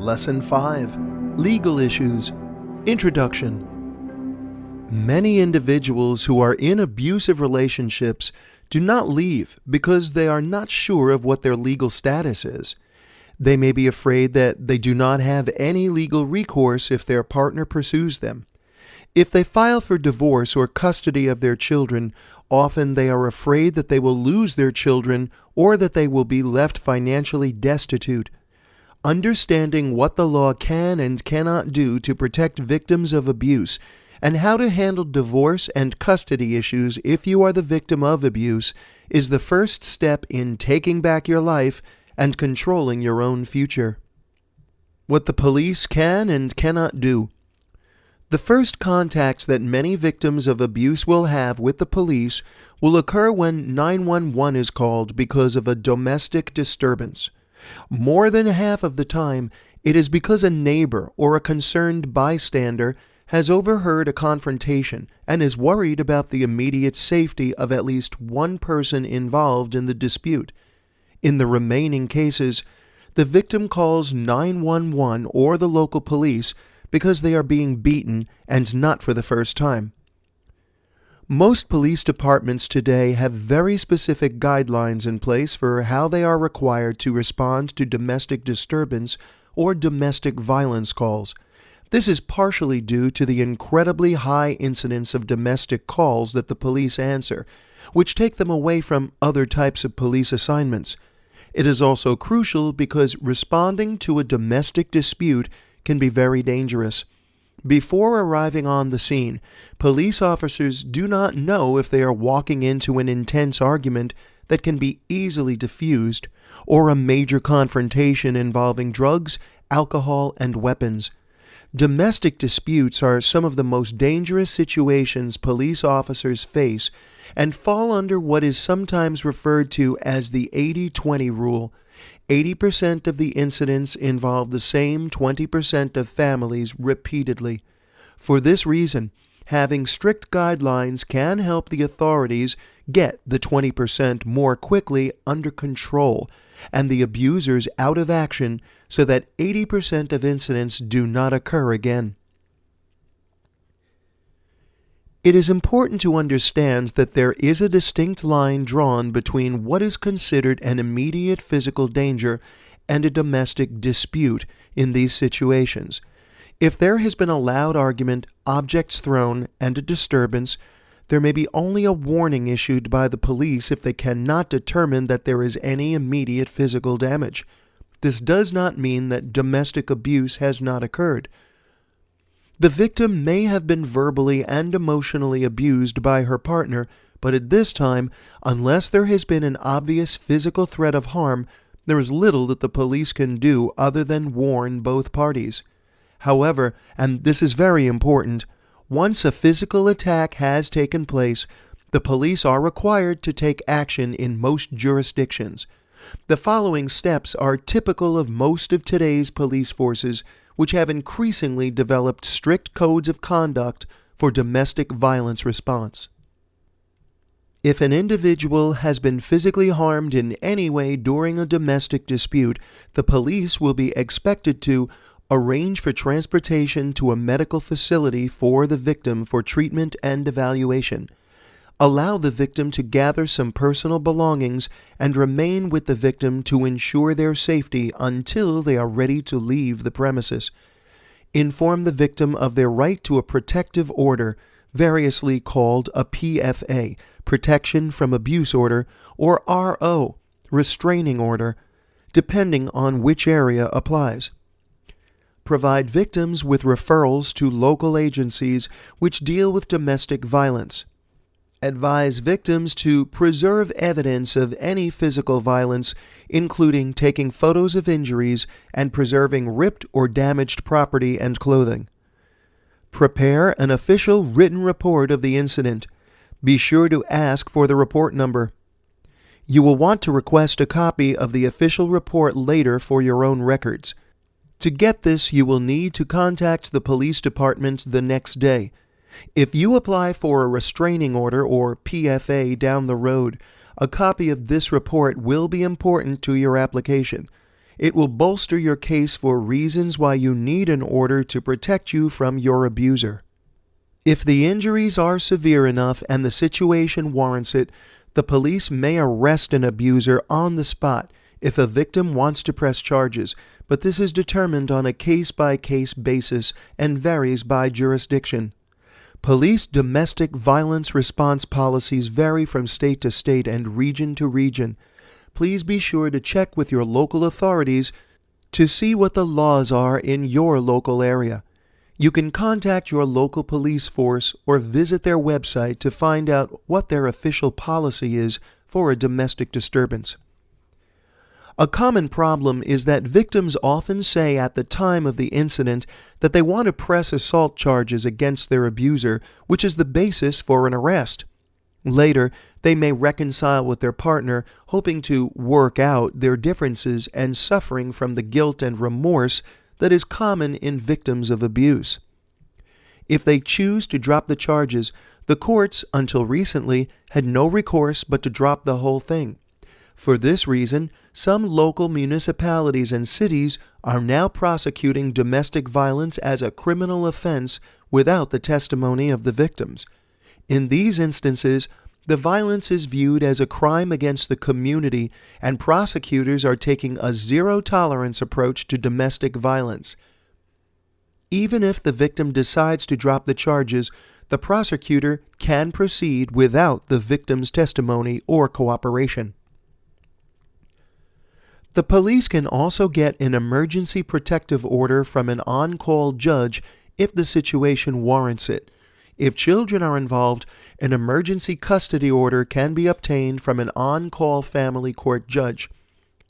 Lesson 5, Legal Issues. Introduction. Many individuals who are in abusive relationships do not leave because they are not sure of what their legal status is. They may be afraid that they do not have any legal recourse if their partner pursues them. If they file for divorce or custody of their children, often they are afraid that they will lose their children or that they will be left financially destitute. Understanding what the law can and cannot do to protect victims of abuse and how to handle divorce and custody issues if you are the victim of abuse is the first step in taking back your life and controlling your own future. What the police can and cannot do. The first contact that many victims of abuse will have with the police will occur when 911 is called because of a domestic disturbance. More than half of the time, it is because a neighbor or a concerned bystander has overheard a confrontation and is worried about the immediate safety of at least one person involved in the dispute. In the remaining cases, the victim calls 911 or the local police because they are being beaten and not for the first time. Most police departments today have very specific guidelines in place for how they are required to respond to domestic disturbance or domestic violence calls. This is partially due to the incredibly high incidence of domestic calls that the police answer, which take them away from other types of police assignments. It is also crucial because responding to a domestic dispute can be very dangerous. Before arriving on the scene, police officers do not know if they are walking into an intense argument that can be easily diffused or a major confrontation involving drugs, alcohol, and weapons. Domestic disputes are some of the most dangerous situations police officers face and fall under what is sometimes referred to as the 80-20 rule. 80% of the incidents involve the same 20% of families repeatedly. For this reason, having strict guidelines can help the authorities get the 20% more quickly under control and the abusers out of action so that 80% of incidents do not occur again. It is important to understand that there is a distinct line drawn between what is considered an immediate physical danger and a domestic dispute in these situations. If there has been a loud argument, objects thrown, and a disturbance, there may be only a warning issued by the police if they cannot determine that there is any immediate physical damage. This does not mean that domestic abuse has not occurred. The victim may have been verbally and emotionally abused by her partner, but at this time, unless there has been an obvious physical threat of harm, there is little that the police can do other than warn both parties. However, and this is very important, once a physical attack has taken place, the police are required to take action in most jurisdictions. The following steps are typical of most of today's police forces, which have increasingly developed strict codes of conduct for domestic violence response. If an individual has been physically harmed in any way during a domestic dispute, the police will be expected to arrange for transportation to a medical facility for the victim for treatment and evaluation. Allow the victim to gather some personal belongings and remain with the victim to ensure their safety until they are ready to leave the premises. Inform the victim of their right to a protective order, variously called a PFA, Protection from Abuse Order, or RO, Restraining Order, depending on which area applies. Provide victims with referrals to local agencies which deal with domestic violence. Advise victims to preserve evidence of any physical violence, including taking photos of injuries and preserving ripped or damaged property and clothing. Prepare an official written report of the incident. Be sure to ask for the report number. You will want to request a copy of the official report later for your own records. To get this, you will need to contact the police department the next day. If you apply for a restraining order or PFA down the road, a copy of this report will be important to your application. It will bolster your case for reasons why you need an order to protect you from your abuser. If the injuries are severe enough and the situation warrants it, the police may arrest an abuser on the spot if a victim wants to press charges, but this is determined on a case-by-case basis and varies by jurisdiction. Police domestic violence response policies vary from state to state and region to region. Please be sure to check with your local authorities to see what the laws are in your local area. You can contact your local police force or visit their website to find out what their official policy is for a domestic disturbance. A common problem is that victims often say at the time of the incident that they want to press assault charges against their abuser, which is the basis for an arrest. Later, they may reconcile with their partner, hoping to work out their differences and suffering from the guilt and remorse that is common in victims of abuse. If they choose to drop the charges, the courts, until recently, had no recourse but to drop the whole thing. For this reason, some local municipalities and cities are now prosecuting domestic violence as a criminal offense without the testimony of the victims. In these instances, the violence is viewed as a crime against the community, and prosecutors are taking a zero-tolerance approach to domestic violence. Even if the victim decides to drop the charges, the prosecutor can proceed without the victim's testimony or cooperation. The police can also get an emergency protective order from an on-call judge if the situation warrants it. If children are involved, an emergency custody order can be obtained from an on-call family court judge.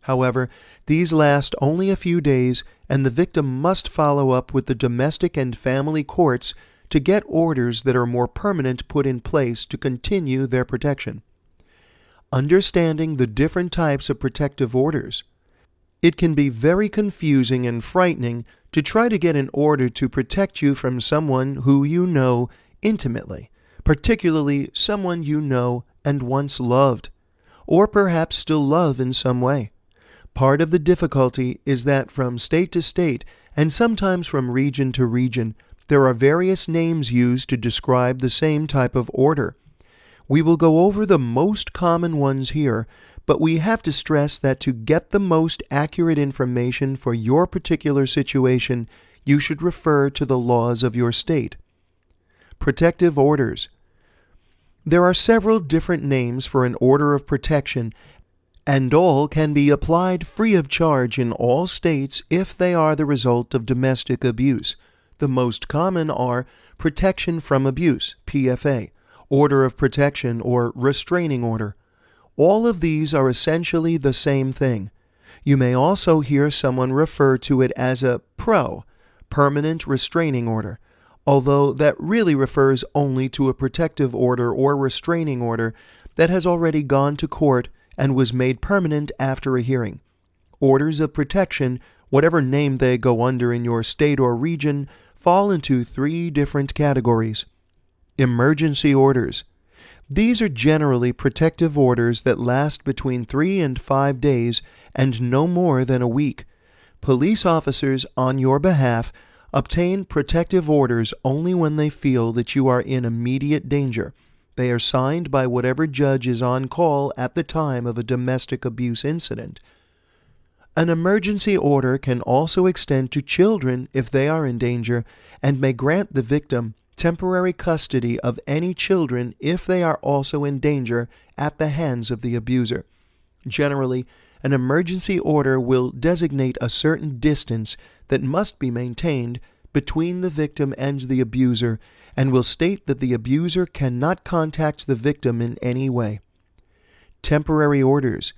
However, these last only a few days, and the victim must follow up with the domestic and family courts to get orders that are more permanent put in place to continue their protection. Understanding the different types of protective orders. It can be very confusing and frightening to try to get an order to protect you from someone who you know intimately, particularly someone you know and once loved, or perhaps still love in some way. Part of the difficulty is that from state to state, and sometimes from region to region, there are various names used to describe the same type of order. We will go over the most common ones here, but we have to stress that to get the most accurate information for your particular situation, you should refer to the laws of your state. Protective orders. There are several different names for an order of protection, and all can be applied free of charge in all states if they are the result of domestic abuse. The most common are Protection from Abuse, PFA, Order of Protection, or Restraining Order. All of these are essentially the same thing. You may also hear someone refer to it as a PRO, Permanent Restraining Order, although that really refers only to a protective order or restraining order that has already gone to court and was made permanent after a hearing. Orders of protection, whatever name they go under in your state or region, fall into three different categories. Emergency orders. These are generally protective orders that last between 3 and 5 days and no more than a week. Police officers, on your behalf, obtain protective orders only when they feel that you are in immediate danger. They are signed by whatever judge is on call at the time of a domestic abuse incident. An emergency order can also extend to children if they are in danger and may grant the victim temporary custody of any children if they are also in danger at the hands of the abuser. Generally, an emergency order will designate a certain distance that must be maintained between the victim and the abuser and will state that the abuser cannot contact the victim in any way. Temporary orders.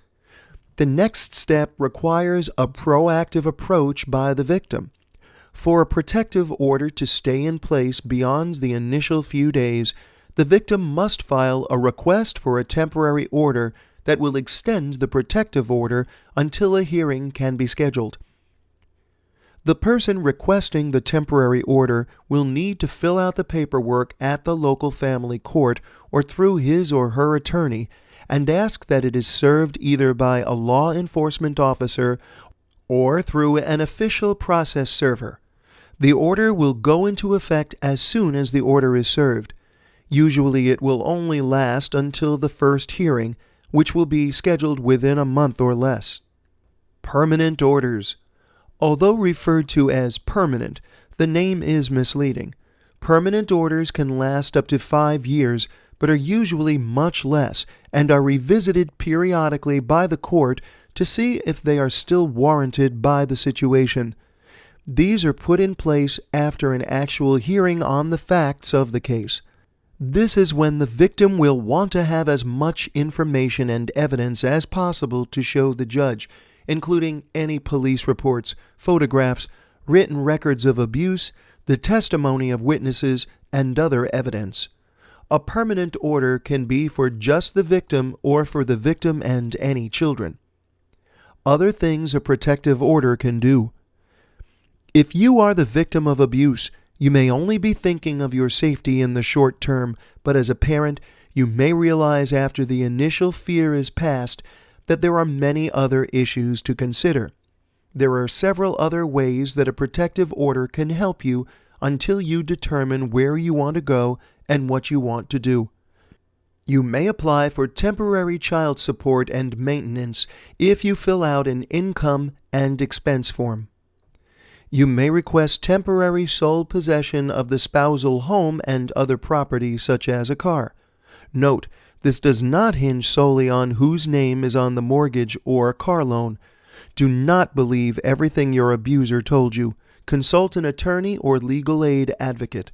The next step requires a proactive approach by the victim. For a protective order to stay in place beyond the initial few days, the victim must file a request for a temporary order that will extend the protective order until a hearing can be scheduled. The person requesting the temporary order will need to fill out the paperwork at the local family court or through his or her attorney and ask that it is served either by a law enforcement officer or through an official process server. The order will go into effect as soon as the order is served. Usually it will only last until the first hearing, which will be scheduled within a month or less. Permanent orders. Although referred to as permanent, the name is misleading. Permanent orders can last up to 5 years, but are usually much less and are revisited periodically by the court to see if they are still warranted by the situation. These are put in place after an actual hearing on the facts of the case. This is when the victim will want to have as much information and evidence as possible to show the judge, including any police reports, photographs, written records of abuse, the testimony of witnesses, and other evidence. A permanent order can be for just the victim or for the victim and any children. Other things a protective order can do. If you are the victim of abuse, you may only be thinking of your safety in the short term, but as a parent, you may realize after the initial fear is past that there are many other issues to consider. There are several other ways that a protective order can help you until you determine where you want to go and what you want to do. You may apply for temporary child support and maintenance if you fill out an income and expense form. You may request temporary sole possession of the spousal home and other property such as a car. Note, this does not hinge solely on whose name is on the mortgage or car loan. Do not believe everything your abuser told you. Consult an attorney or legal aid advocate.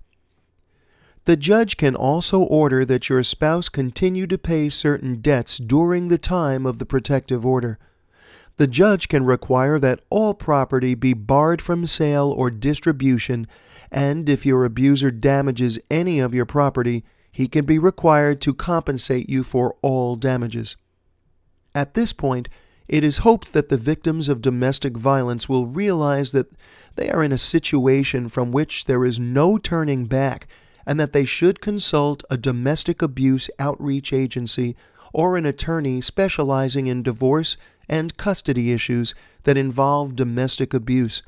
The judge can also order that your spouse continue to pay certain debts during the time of the protective order. The judge can require that all property be barred from sale or distribution, and if your abuser damages any of your property, he can be required to compensate you for all damages. At this point, it is hoped that the victims of domestic violence will realize that they are in a situation from which there is no turning back, and that they should consult a domestic abuse outreach agency or an attorney specializing in divorce and custody issues that involve domestic abuse.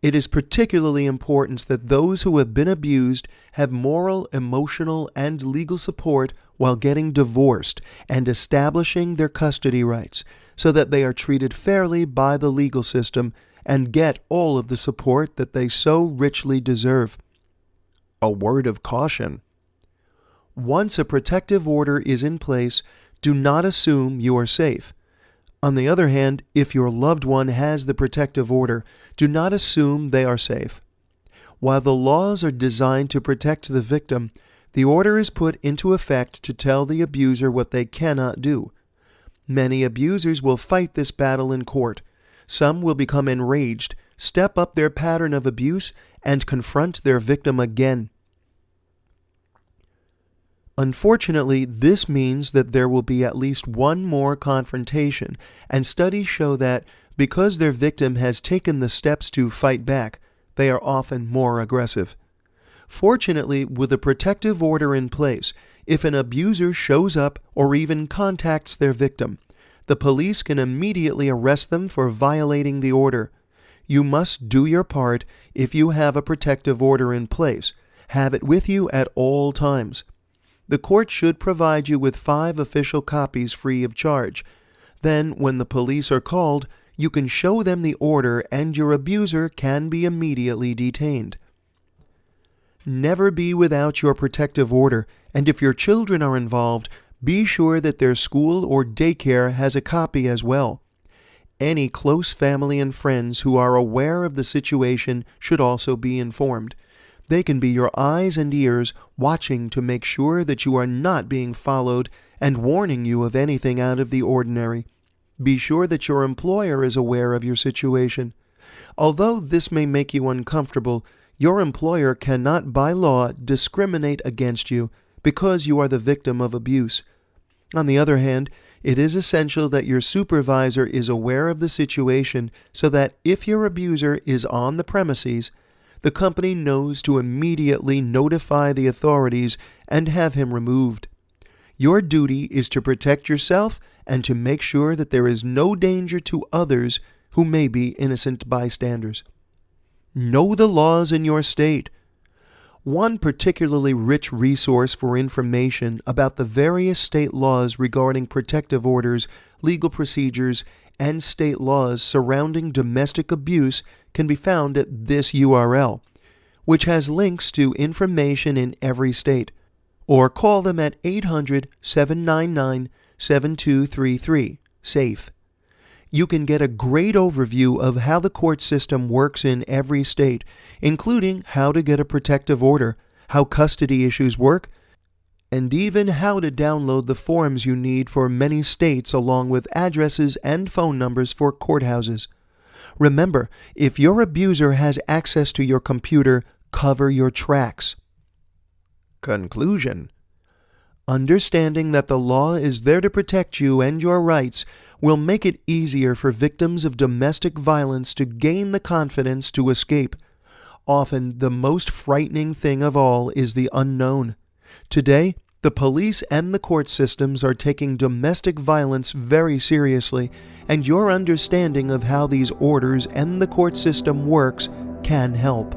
It is particularly important that those who have been abused have moral, emotional, and legal support while getting divorced and establishing their custody rights, so that they are treated fairly by the legal system and get all of the support that they so richly deserve. A word of caution. Once a protective order is in place, do not assume you are safe. On the other hand, if your loved one has the protective order, do not assume they are safe. While the laws are designed to protect the victim, the order is put into effect to tell the abuser what they cannot do. Many abusers will fight this battle in court. Some will become enraged, step up their pattern of abuse, and confront their victim again. Unfortunately, this means that there will be at least one more confrontation, and studies show that because their victim has taken the steps to fight back, they are often more aggressive. Fortunately, with a protective order in place, if an abuser shows up or even contacts their victim, the police can immediately arrest them for violating the order. You must do your part if you have a protective order in place. Have it with you at all times. The court should provide you with 5 official copies free of charge. Then, when the police are called, you can show them the order and your abuser can be immediately detained. Never be without your protective order, and if your children are involved, be sure that their school or daycare has a copy as well. Any close family and friends who are aware of the situation should also be informed. They can be your eyes and ears, watching to make sure that you are not being followed and warning you of anything out of the ordinary. Be sure that your employer is aware of your situation. Although this may make you uncomfortable, your employer cannot by law discriminate against you because you are the victim of abuse. On the other hand, it is essential that your supervisor is aware of the situation so that if your abuser is on the premises, the company knows to immediately notify the authorities and have him removed. Your duty is to protect yourself and to make sure that there is no danger to others who may be innocent bystanders. Know the laws in your state. One particularly rich resource for information about the various state laws regarding protective orders, legal procedures, and state laws surrounding domestic abuse can be found at this URL, which has links to information in every state, or call them at 800-799-7233, SAFE. You can get a great overview of how the court system works in every state, including how to get a protective order, how custody issues work, and even how to download the forms you need for many states, along with addresses and phone numbers for courthouses. Remember, if your abuser has access to your computer, cover your tracks. Conclusion: understanding that the law is there to protect you and your rights will make it easier for victims of domestic violence to gain the confidence to escape. Often, the most frightening thing of all is the unknown. Today, the police and the court systems are taking domestic violence very seriously, and your understanding of how these orders and the court system works can help.